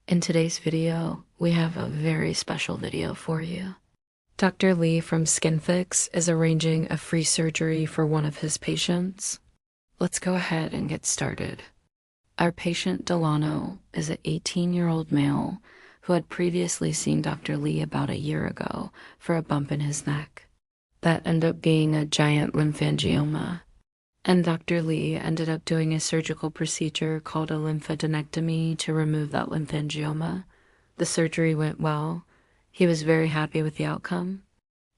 In today's video, we have a very special video for you. Dr. Lee from SkinFix is arranging a free surgery for one of his patients. Let's go ahead and get started. Our patient Delano is an 18-year-old male who had previously seen Dr. Lee about a year ago for a bump in his neck. That ended up being a giant lymphangioma. And Dr. Lee ended up doing a surgical procedure called a lymphadenectomy to remove that lymphangioma. The surgery went well. He was very happy with the outcome.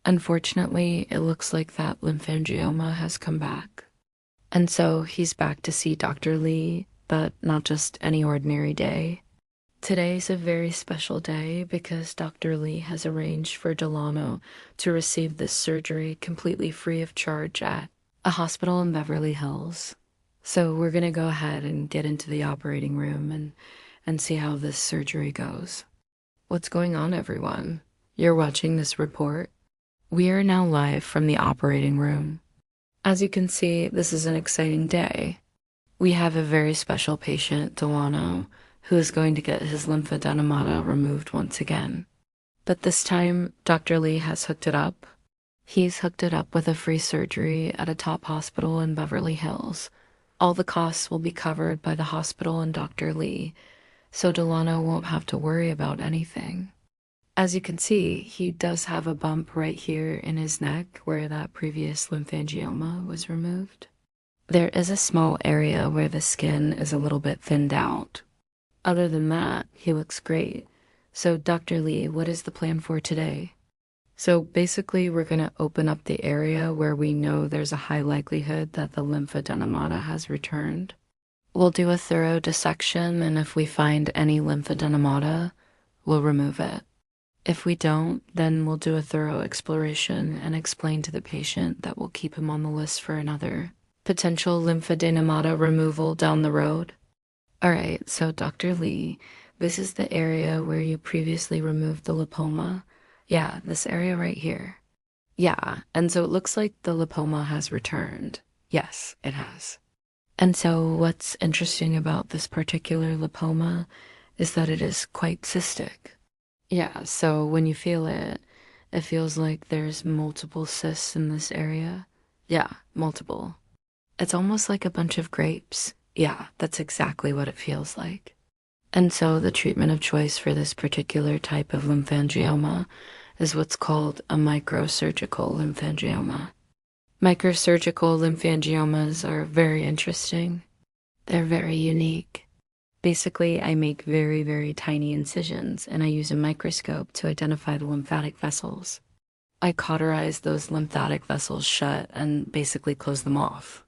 Unfortunately, it looks like that lymphangioma has come back. And so he's back to see Dr. Lee, but not just any ordinary day. Today's a very special day because Dr. Lee has arranged for Delano to receive this surgery completely free of charge at a hospital in Beverly Hills. So we're going to go ahead and get into the operating room and see how this surgery goes. What's going on, everyone? You're watching this report? We are now live from the operating room. As you can see, this is an exciting day. We have a very special patient, Delano, who is going to get his lymphadenoma removed once again. But this time, Dr. Lee has hooked it up. He's hooked it up with a free surgery at a top hospital in Beverly Hills. All the costs will be covered by the hospital and Dr. Lee, so Delano won't have to worry about anything. As you can see, he does have a bump right here in his neck where that previous lymphangioma was removed. There is a small area where the skin is a little bit thinned out. Other than that, he looks great. So Dr. Lee, what is the plan for today? So basically, we're going to open up the area where we know there's a high likelihood that the lymphadenoma has returned. We'll do a thorough dissection, and if we find any lymphadenoma, we'll remove it. If we don't, then we'll do a thorough exploration and explain to the patient that we'll keep him on the list for another potential lymphadenoma removal down the road. All right, so Dr. Lee, this is the area where you previously removed the lipoma. Yeah, this area right here. Yeah, and so it looks like the lipoma has returned. Yes, it has. And so what's interesting about this particular lipoma is that it is quite cystic. Yeah, so when you feel it, it feels like there's multiple cysts in this area. Yeah, multiple. It's almost like a bunch of grapes. Yeah, that's exactly what it feels like. And so the treatment of choice for this particular type of lymphangioma is what's called a microsurgical lymphangioma. Microsurgical lymphangiomas are very interesting. They're very unique. Basically, I make very, very tiny incisions, and I use a microscope to identify the lymphatic vessels. I cauterize those lymphatic vessels shut and basically close them off.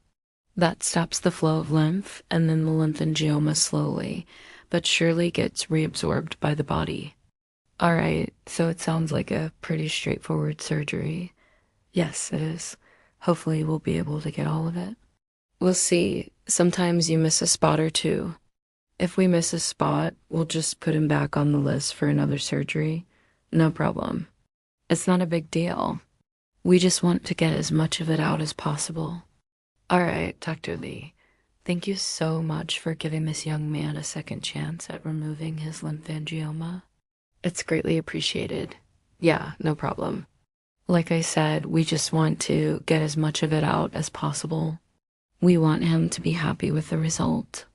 That stops the flow of lymph, and then the lymphangioma slowly, but surely gets reabsorbed by the body. All right, so it sounds like a pretty straightforward surgery. Yes, it is. Hopefully we'll be able to get all of it. We'll see. Sometimes you miss a spot or two. If we miss a spot, we'll just put him back on the list for another surgery. No problem. It's not a big deal. We just want to get as much of it out as possible. All right, Dr. Lee. Thank you so much for giving this young man a second chance at removing his lymphangioma. It's greatly appreciated. Yeah, no problem. Like I said, we just want to get as much of it out as possible. We want him to be happy with the result.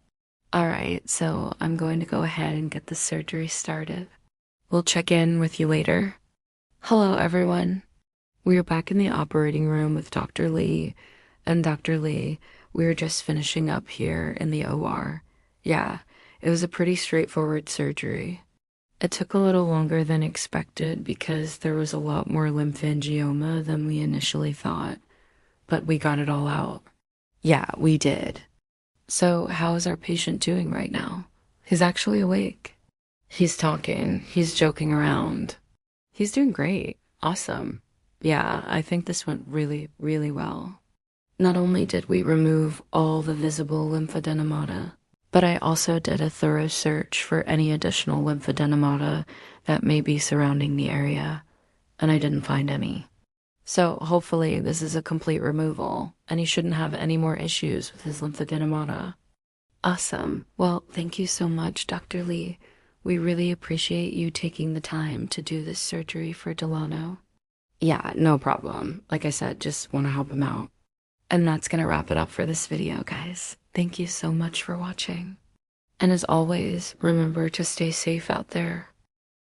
All right, so I'm going to go ahead and get the surgery started. We'll check in with you later. Hello, everyone. We are back in the operating room with Dr. Lee. And Dr. Lee, we were just finishing up here in the OR. Yeah, it was a pretty straightforward surgery. It took a little longer than expected because there was a lot more lymphangioma than we initially thought, but we got it all out. Yeah, we did. So how is our patient doing right now? He's actually awake. He's talking. He's joking around. He's doing great. Awesome. Yeah, I think this went really, really well. Not only did we remove all the visible lymphadenoma, but I also did a thorough search for any additional lymphadenoma that may be surrounding the area, and I didn't find any. So hopefully this is a complete removal, and he shouldn't have any more issues with his lymphadenoma. Awesome. Well, thank you so much, Dr. Lee. We really appreciate you taking the time to do this surgery for Delano. Yeah, no problem. Like I said, just want to help him out. And that's gonna wrap it up for this video, guys. Thank you so much for watching. And as always, remember to stay safe out there.